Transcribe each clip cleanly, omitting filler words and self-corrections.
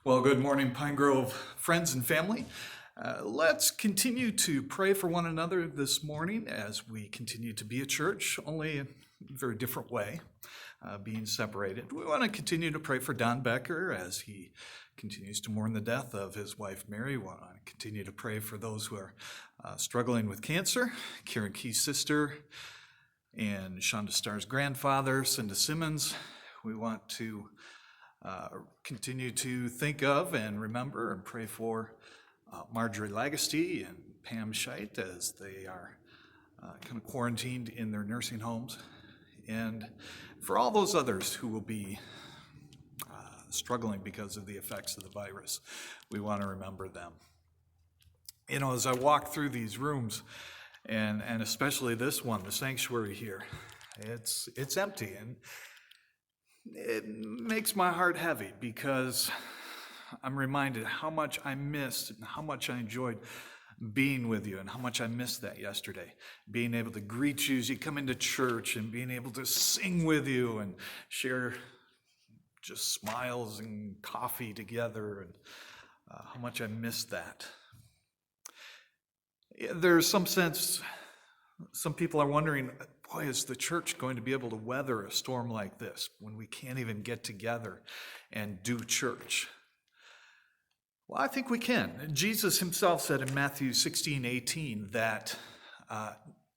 Well, good morning, Pine Grove friends and family. Let's continue to pray for one another this morning as we continue to be a church, only in a very different way, being separated. We want to continue to pray for Don Becker as he continues to mourn the death of his wife, Mary. We want to continue to pray for those who are struggling with cancer, Karen Key's sister, and Shonda Starr's grandfather, Cinda Simmons. We want to continue to think of and remember and pray for Marjorie Lagasty and Pam Scheit as they are kind of quarantined in their nursing homes, and for all those others who will be struggling because of the effects of the virus. We want to remember them. You know, as I walk through these rooms, and especially this one, the sanctuary here, it's empty, and it makes my heart heavy because I'm reminded how much I missed and how much I enjoyed being with you and how much I missed that yesterday. Being able to greet you as you come into church and being able to sing with you and share just smiles and coffee together, and how much I missed that. There's some sense, some people are wondering, boy, is the church going to be able to weather a storm like this when we can't even get together and do church? Well, I think we can. Jesus himself said in Matthew 16:18 that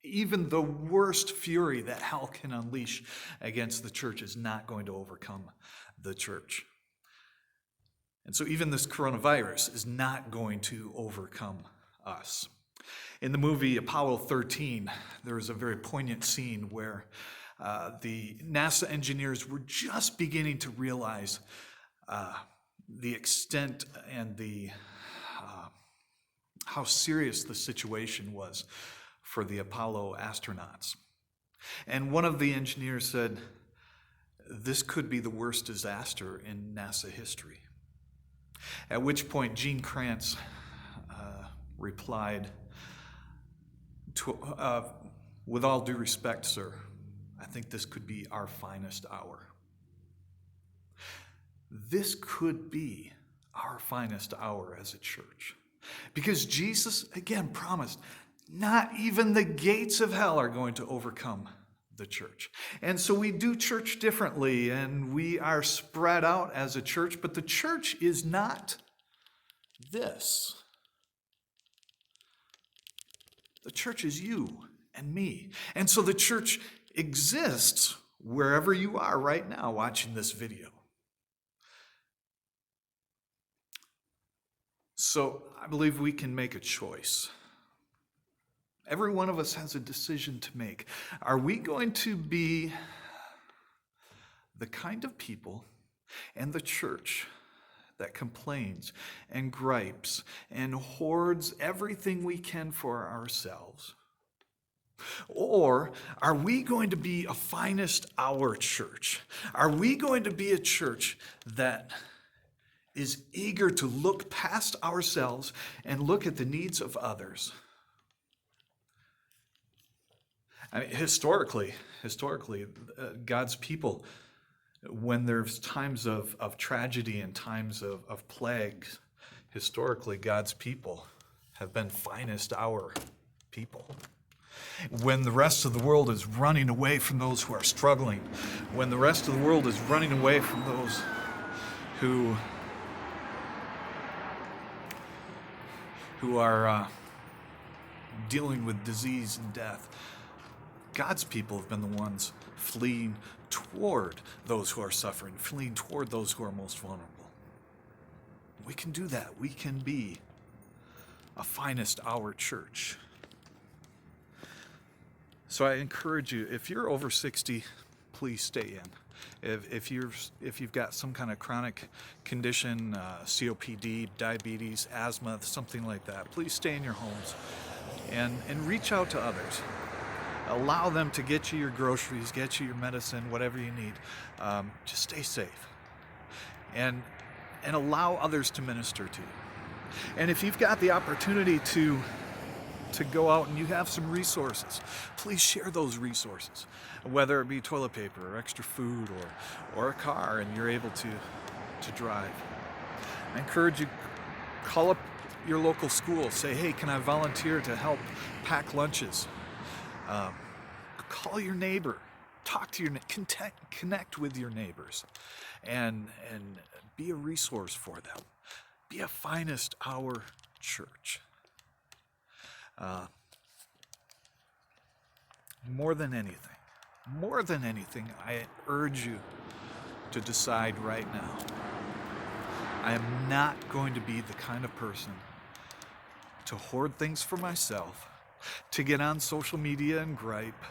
even the worst fury that hell can unleash against the church is not going to overcome the church. And so even this coronavirus is not going to overcome us. In the movie Apollo 13, there is a very poignant scene where the NASA engineers were just beginning to realize the extent and how serious the situation was for the Apollo astronauts. And one of the engineers said, "This could be the worst disaster in NASA history." At which point Gene Kranz replied, "With all due respect, sir, I think this could be our finest hour." This could be our finest hour as a church. Because Jesus, again, promised, not even the gates of hell are going to overcome the church. And so we do church differently, and we are spread out as a church, but the church is not this. The church is you and me. And so the church exists wherever you are right now watching this video. So I believe we can make a choice. Every one of us has a decision to make. Are we going to be the kind of people and the church that complains and gripes and hoards everything we can for ourselves? Or are we going to be a finest hour church? Are we going to be a church that is eager to look past ourselves and look at the needs of others? I mean, historically, God's people, when there's times of tragedy and times of plagues, historically, God's people have been finest hour people. When the rest of the world is running away from those who are struggling, when the rest of the world is running away from those who are dealing with disease and death, God's people have been the ones fleeing toward those who are suffering, fleeing toward those who are most vulnerable. We can do that. We can be a finest hour church. So I encourage you, if you're over 60, please stay in. If you've got some kind of chronic condition, COPD, diabetes, asthma, something like that, please stay in your homes and reach out to others. Allow them to get you your groceries, get you your medicine, whatever you need. Just stay safe. And allow others to minister to you. And if you've got the opportunity to go out and you have some resources, please share those resources, whether it be toilet paper or extra food or a car and you're able to drive. I encourage you, call up your local school. Say, hey, can I volunteer to help pack lunches? Call your neighbor. Talk to connect with your neighbors, and be a resource for them. Be a finest hour church. More than anything, I urge you to decide right now. I am not going to be the kind of person to hoard things for myself, to get on social media and gripe,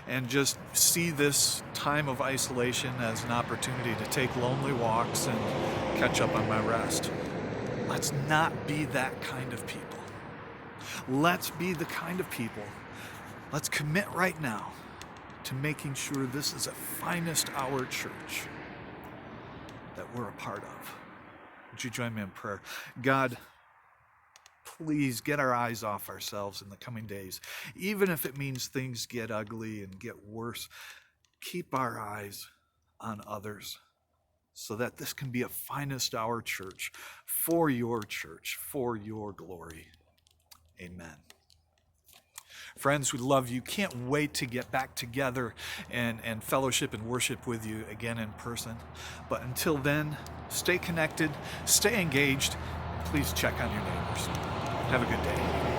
and just see this time of isolation as an opportunity to take lonely walks and catch up on my rest. Let's not be that kind of people. Let's be the kind of people. Let's commit right now to making sure this is a finest hour church that we're a part of. Would you join me in prayer? God, please get our eyes off ourselves in the coming days. Even if it means things get ugly and get worse, keep our eyes on others so that this can be a finest hour church, for your glory. Amen. Friends, we love you. Can't wait to get back together and fellowship and worship with you again in person. But until then, stay connected, stay engaged, and please check on your neighbors. Have a good day.